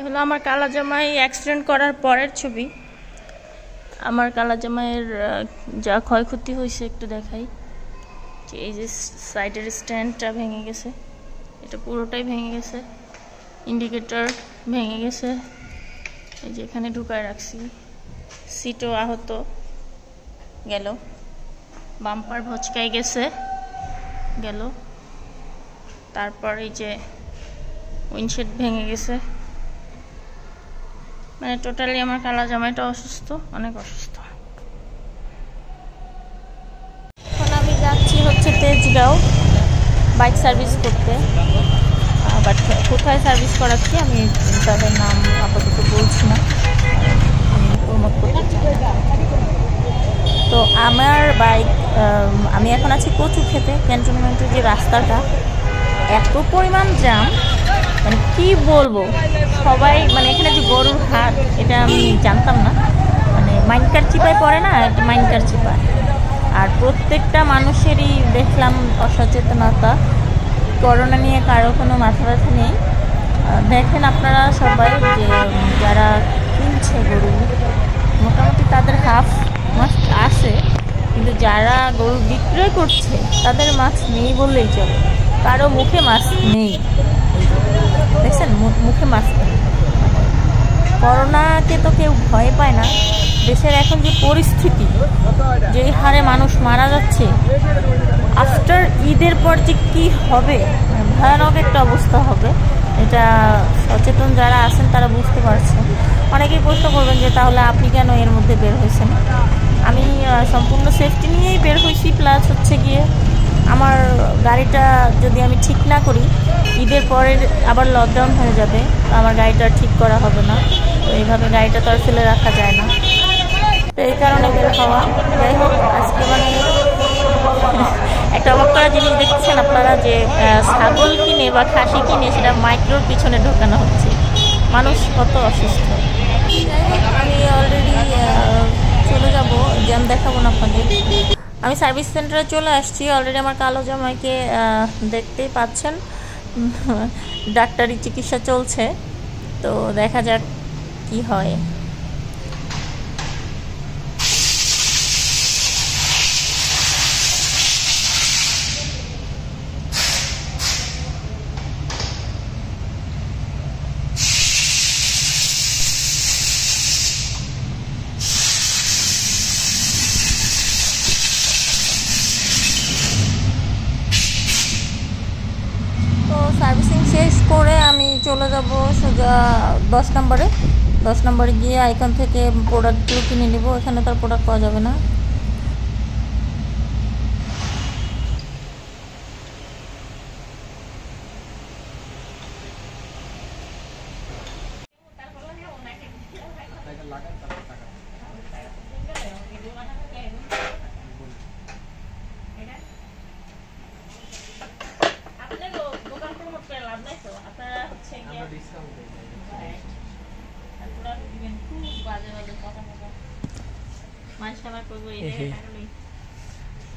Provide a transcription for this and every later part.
হলো আমার কালা জামাই অ্যাক্সিডেন্ট করার পরের ছবি। আমার কালা জামাইয়ের যা ক্ষয়ক্ষতি হয়েছে একটু দেখাই। যে এই যে সাইডের স্ট্যান্ডটা ভেঙে গেছে, এটা পুরোটাই ভেঙে গেছে। ইন্ডিকেটর ভেঙে গেছে, এই যে এখানে ঢুকায় রাখছি। সিটও আহত গেল, বাম্পার ভচকাই গেছে গেল। তারপর এই যে উইন্ডশেড ভেঙে গেছে। মানে টোটালি আমার কালা জামাইটা অসুস্থ, অনেক অসুস্থ। এখন আমি যাচ্ছি হচ্ছে তেজগাঁও বাইক সার্ভিস করতে। বাট কোথায় সার্ভিস করাচ্ছি আমি তাদের নাম আপাতত বলছি না, আমি প্রমোট করতে চাই না। তো আমার বাইক, আমি এখন আছি কচুক্ষেতে। ক্যান্টনমেন্টের যে রাস্তাটা, এত পরিমাণ জ্যাম, মানে কি বলবো। সবাই মানে এখানে যে গরুর হাট, এটা আমি জানতাম না। মানে মাইনকার চিপায় পড়ে না, একটা মাইনকার চিপায়। আর প্রত্যেকটা মানুষেরই দেখলাম অসচেতনতা। করোনা নিয়ে কারো কোনো মাথা ব্যথা নেই। দেখেন আপনারা সবাই যে যারা কিনছে গরু, মোটামুটি তাদের হাফ মাস্ক আছে, কিন্তু যারা গরু বিক্রয় করছে তাদের মাস্ক নেই বললেই চলে। কারো মুখে মাস্ক নেই, দেখছেন মুখে মাস্ক নেই। করোনাকে তো কেউ ভয় পায় না। দেশের এখন যে পরিস্থিতি, যেই হারে মানুষ মারা যাচ্ছে, আফটার ঈদের পর যে কী হবে, ভয়ানক একটা অবস্থা হবে। এটা সচেতন যারা আছেন তারা বুঝতে পারছেন। অনেকেই প্রশ্ন করবেন যে তাহলে আপনি কেন এর মধ্যে বের হয়েছেন। আমি সম্পূর্ণ সেফটি নিয়েই বের হয়েছি। প্লাস হচ্ছে গিয়ে আমার গাড়িটা যদি আমি ঠিক না করি, ঈদের পরের আবার লকডাউন হয়ে যাবে, আমার গাড়িটা ঠিক করা হবে না। তো এইভাবে গাড়িটা তো আর ফেলে রাখা যায় না, তো এই কারণে বের হওয়া। যাই হোক, আজকে মানে একটা অবাক করা জিনিস দেখছেন আপনারা, যে ছাগল কিনে বা খাসি কিনে সেটা মাইক্রোর পিছনে ঢোকানো হচ্ছে। মানুষ কত অসুস্থ। আমি অলরেডি চলে যাব, জ্যাম দেখাবো না আপনাদের। আমি সার্ভিস সেন্টারে চলে আসছি। অলরেডি আমার কালো জামাইকে দেখতেই পাচ্ছেন, ডাক্তারি চিকিৎসা চলছে। তো দেখা যাক কি হয়। সার্ভিসিং শেষ করে আমি চলে যাব সোজা 10 নম্বরে। 10 নম্বরে গিয়ে আইকন থেকে প্রোডাক্টগুলো কিনে নেব। এখানে তার প্রোডাক্ট পাওয়া যাবে না।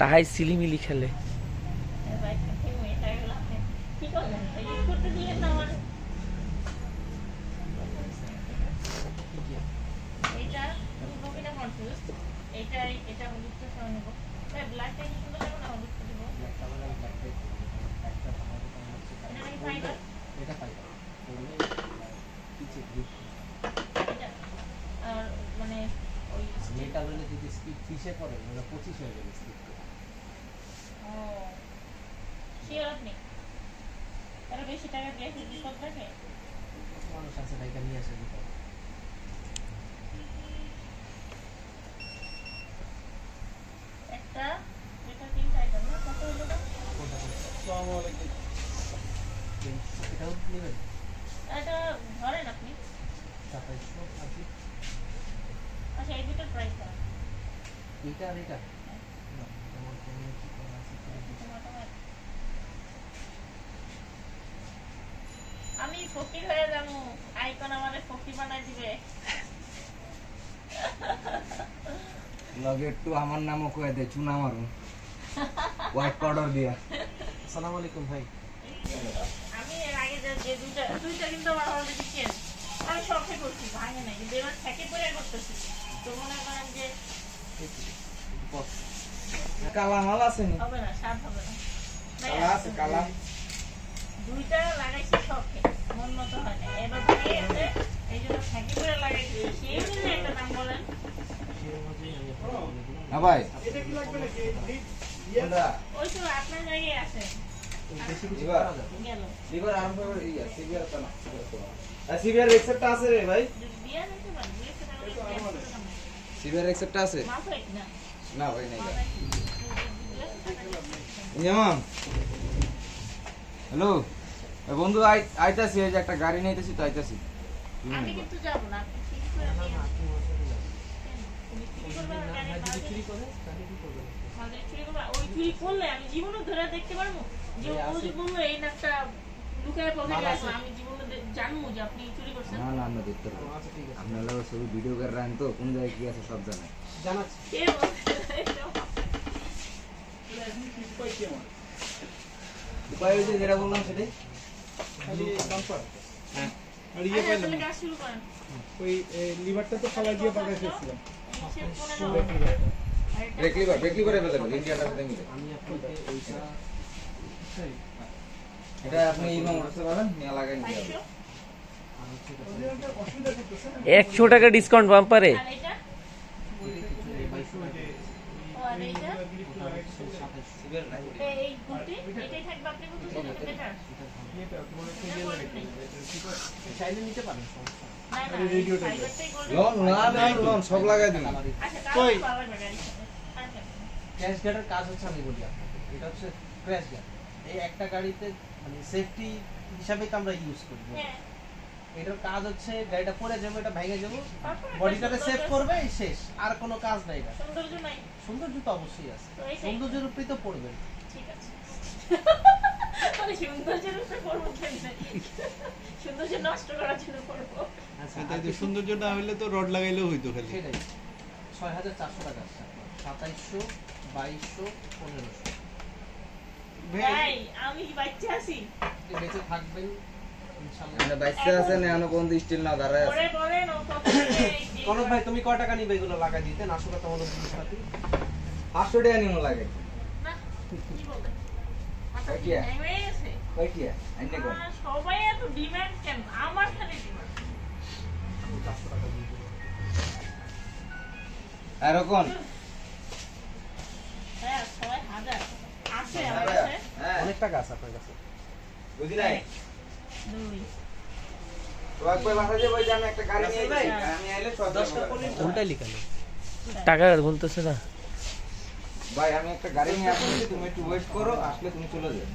তাহাই সিলিমিলি খেলে। বেশি টাকা দিয়ে মানুষ আছে টাকা নিয়ে আসে। একটা এটা 3 আইটেম না, কত হলো? আসসালামু আলাইকুম। এটা নেবেন? এটা ধরেন আপনি 2700 আছে। আচ্ছা, এই দুটোর প্রাইস কত? এটা আর এটা না, তোমার কোনো কি করা আছে? আমি ফকির হয়ে যাবো, আইকন আমারে ফকির বানাই দিবে। লগে একটু আমার নামও কয়ে দে, চুনা মারু হোয়াইট পাউডার দিয়া। আসসালামু আলাইকুম ভাই। আমি এর আগে যে দুইটা কিন্তু আমার অলরেডি চেঞ্জ। আমি এবার থেকে পরে করতেছি তো মনে করেন যে কালা মাল আছে নি? হবে না, স্বাদ হবে না। কালা আছে, কালা। দুইটা লাগাইছি শখে, মন মতো হয় না। এবার ভাই আছে, এই জন্য থেকে পরে লাগাইছি। সেই জন্য একটা নাম বলেন। না ভাই, ওই তো আপনার জায়গায় আছে। লিভার আরম্ভ করে ইয়া সিভিআর তো না। আর সিভিআর রেসেপ্টটা আছে রে ভাই? দিয়া দিতে পারেন, সিভিআর রেসেপ্টটা আছে? মাফাই না। না ভাই নাই। ইমাম, হ্যালো বন্ধু, আইতাছি, এই যে একটা গাড়ি নিতেছি তো আইতাছি। আমি কিন্তু যাব না, আপনি ঠিক করে নিয়ে আসুন। ওই চুরি করলে আমি জীবনে ধরে দেখতে পারবো যে ও যে বললো এই নাকটা লুকায় পকেটে রাখলো, আমি জীবনে জানবো যে আপনি চুরি করছেন? না না, আমরা দেখতে পারবো। আপনারা সবই ভিডিও করে রাখেন তো, কোন জায়গায় কি আছে সব জানেন। জানাচ্ছি। কে বলছে? উপায় হয়েছে যেটা বললাম সেটাই। খালি বাম্পার। হ্যাঁ। আর ইয়ে আচ্ছা, পাইলাম তাহলে না। কাজ শুরু করেন। ওই লিভারটা তো ফালাই দিয়ে পাকাই ফেলছিলাম। ব্রেকলিভার অ্যাভেলেবল ইন্ডিয়াটার সাথে মিলে। এটা আপনি ইমাম করতে পারেন, নিয়ে লাগাই নিতে হবে। 100 টাকা ডিসকাউন্ট বাম্পারে। আর এটা? ও, আর এইটা? এই গুটি, এটাই থাকবে, আপনি বলতেছেন এটা better? চাইলে নিতে পারেন। না, না, ফাইবারটাই golden। লোন সব লাগাই দিন। আচ্ছা, কই? তাহলে পাওয়া যাবে গাড়ির সাথে। আচ্ছা। ক্র্যাশ গার্ডের কাজ হচ্ছে আমি বলি আপনাকে, এটা হচ্ছে ক্র্যাশ গার্ড। এই একটা গাড়িতে মানে সেফটি হিসাবে তো আমরা ইউজ করি। হ্যাঁ, এটার কাজ হচ্ছে গাড়িটা পড়ে যাবে, এটা ভেঙে যাবে, তারপরে বডিটারে একটা সেভ সৌন্দর্য- করবে, এই শেষ। আর কোনো কাজ নাই এটা। সৌন্দর্য নাই। সৌন্দর্য তো অবশ্যই আছে, তো এইটাই। সৌন্দর্যের উপরেই তো পড়বে। ঠিক আছে। মানে সৌন্দর্যের উপরে পড়বো কেন? সৌন্দর্য নষ্ট করার জন্য পড়বো। আচ্ছা, তাই তো সৌন্দর্য না হইলে তো রড লাগাইলেও হইতো খালি। সেটাই ৬,৪০০ টাকা আছে আপনার, ২৭০০, ২২০০, ১৫০০। ভাই, আমি কি বাচ্চা আছি? বেঁচে থাকবেন ইনশাআল্লাহ। এটা বাইসে আছে না, এখনো কোন স্টিল না দাঁড়ায় আছে। পরে বলেন ও কত দিয়ে- কনক ভাই, তুমি কয় টাকা নিবে এগুলো লাগাই দিতে? আসলে তো আমাদের জিনিসপাতি 500 টাকা নিমো লাগে। না, কি বলেন? মাথা কি কাকিয়া। হ্যাং হয়ে গেছে? কয়টিয়া আইনে কোন? সবাই এত ডিমান্ড কেন? আমার খালি ডিমান্ড। আর কোন? হ্যাঁ, ৬,০০০ আছে আমার হ্যাঁ, কাছে। হ্যাঁ, অনেক টাকা আছে আপনার কাছে। বুঝি নাই। ২ তো একবার বাসা যে বই যে আমি একটা গাড়ি নিয়ে যাই, আমি আইলে 10টা করে। কোনটাই লিখানো? টাকা গুনতেছে না। ভাই আমি একটা গাড়ি নিয়ে আসছি, তুমি একটু ওয়েট করো, আসলে তুমি চলে যাও।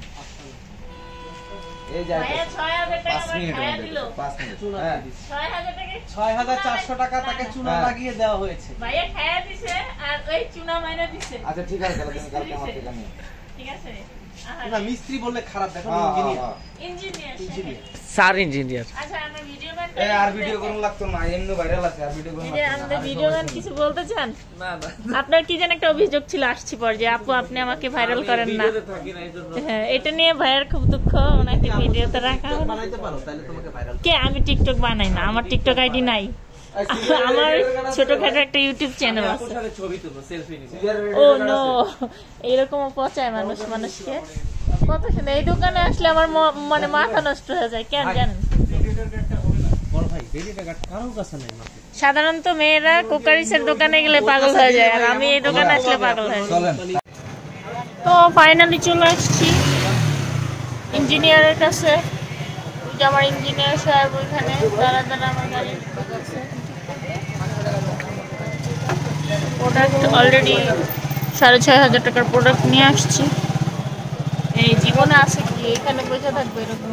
এই যাই ভাইয়া ৬,০০০ টাকা 5 আমার মিনিট খাইয়া দিল। 5 মিনিট। হ্যাঁ ৬,০০০ টাকা ৬,৪০০ টাকা তাকে চুনা হ্যাঁ। লাগিয়ে দেওয়া হয়েছে। ভাইয়া খাইয়া দিছে আর ওই চুনা মাইনা দিছে। আচ্ছা ঠিক আছে, তাহলে তুমি কালকে আমার থেকে নিও। ঠিক আছে? না, মিস্ত্রি বললে খারাপ, দেখো হ্যাঁ, ইঞ্জিনিয়ার। হ্যাঁ, ইঞ্জিনিয়ার। Sir engineer. আচ্ছা, আমরা ভিডিও ম্যান। হ্যাঁ। আর ভিডিও করুন লাগতো না, এমনি ভাইরাল আছে, আর ভিডিও করুন এই যে লাগতো আমাদের না। ভিডিও ম্যান কিছু বলতে চান? না না। আপনার কি যেন একটা অভিযোগ ছিল, আসছি পর যে আপু আপনি আমাকে ভাইরাল করেন না। থাকি না এইজন্য। হ্যাঁ, এটা নিয়ে ভাইয়ের খুব দুঃখ, ওনাকে ভিডিওতে রাখা টিকটক হবে না। বানাইতে পারো, তাহলে তোমাকে ভাইরাল। কে? আমি টিকটক বানাই না, আমার টিকটক আইডি নাই। আমার ছোটখাটো একটা ইউটিউব চ্যানেল আছে। ছবি তুলো, সেলফি নিবো। ও নো, এরকমও পচায় মানুষ মানুষকে। কত সুন্দর! এই দোকানে আসলে আমার মানে মাথা নষ্ট হয়ে যায়, কেন জানেন? বড় ভাই, রেডিটা কারোর কাছে নাই মাত্র। সাধারণত মেয়েরা কোকারিসের দোকানে গেলে পাগল হয়ে যায়, আর আমি এই দোকানে আসলে পাগল হয়ে যাই। চলেন। তো ফাইনালি চলে আসছি ইঞ্জিনিয়ারের কাছে। ওই যে আমার ইঞ্জিনিয়ার সাহেব ওইখানে দাঁড়া দাঁড়া আমার গাড়ি প্রোডাক্ট অলরেডি ৬,৫০০ টাকার প্রোডাক্ট নিয়ে আসছি। এই জীবনে আছে কি এখানে বসে থাকবো এরকম?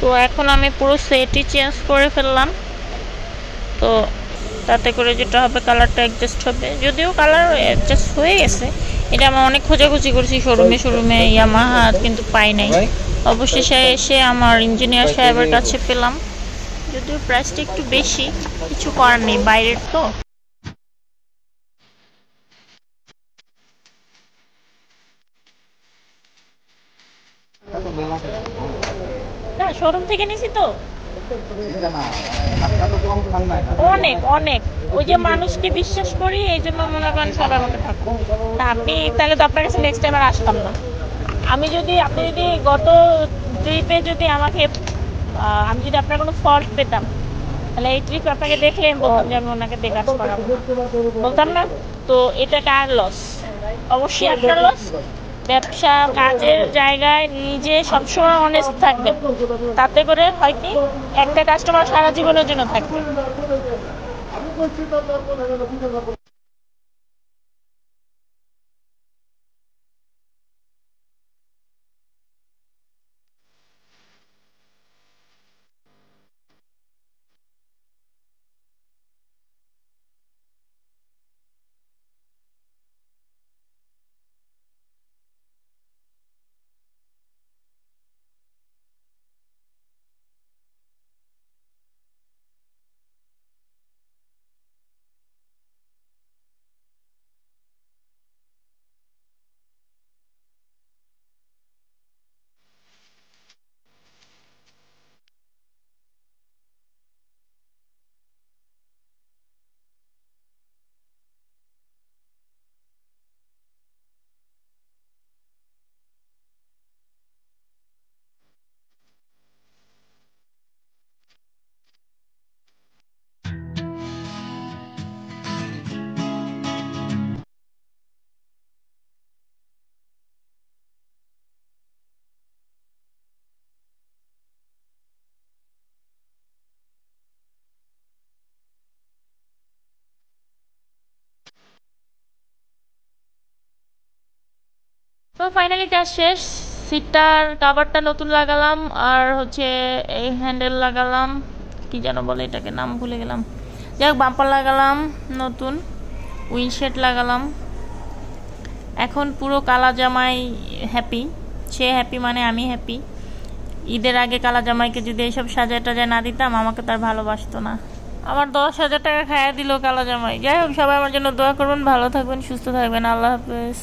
তো এখন আমি পুরো সেটই চেঞ্জ করে ফেললাম। তো তাতে করে যেটা হবে কালারটা অ্যাডজাস্ট হবে, যদিও কালার অ্যাডজাস্ট হয়ে গেছে। এটা আমি অনেক খোঁজাখুঁজি করছি শোরুমে ইয়ামাহা, কিন্তু পাই নাই। অবশেষে এসে আমার ইঞ্জিনিয়ার সাহেবের কাছে পেলাম, যদিও প্রাইসটা একটু বেশি, কিছু করার নেই, বাইরের তো। না, শোরুম থেকে নিছি তো অনেক অনেক, ওই যে মানুষকে বিশ্বাস করি, এই জন্য মনে করেন সবাই আমাকে থাকবো। তা আপনি তাহলে তো আপনার কাছে নেক্সট টাইম আর আসতাম না। আপনি যদি গত ট্রিপে যদি আমাকে আমি যদি আপনার কোনো ফল্ট পেতাম, তাহলে এই ট্রিপ আপনাকে দেখলে আমি বলতাম যে আমি ওনাকে দেখে কাজ করাবো, বলতাম না? তো এটা কার লস? অবশ্যই আপনার লস। ব্যবসা কাজের জায়গায় নিজে সবসময় অনেস্ট থাকবেন, তাতে করে হয় কি একটা কাস্টমার সারা জীবনের জন্য থাকবে। তো ফাইনালি কাজ শেষ। সিটটার কাভারটা নতুন লাগালাম, আর হচ্ছে এই হ্যান্ডেল লাগালাম, কি যেন বলে এটাকে, নাম ভুলে গেলাম। যাই হোক, বাম্পার লাগালাম নতুন, উইন্ডশেড লাগালাম। এখন পুরো কালা জামাই হ্যাপি, সে হ্যাপি মানে আমি হ্যাপি। ঈদের আগে কালা জামাইকে যদি এইসব সাজায় টাজায় না দিতাম, আমাকে তার ভালোবাসতো না। আমার 10,000 টাকা খাইয়া দিল কালা জামাই। যাই হোক, সবাই আমার জন্য দোয়া করবেন, ভালো থাকবেন, সুস্থ থাকবেন। আল্লাহ হাফেজ।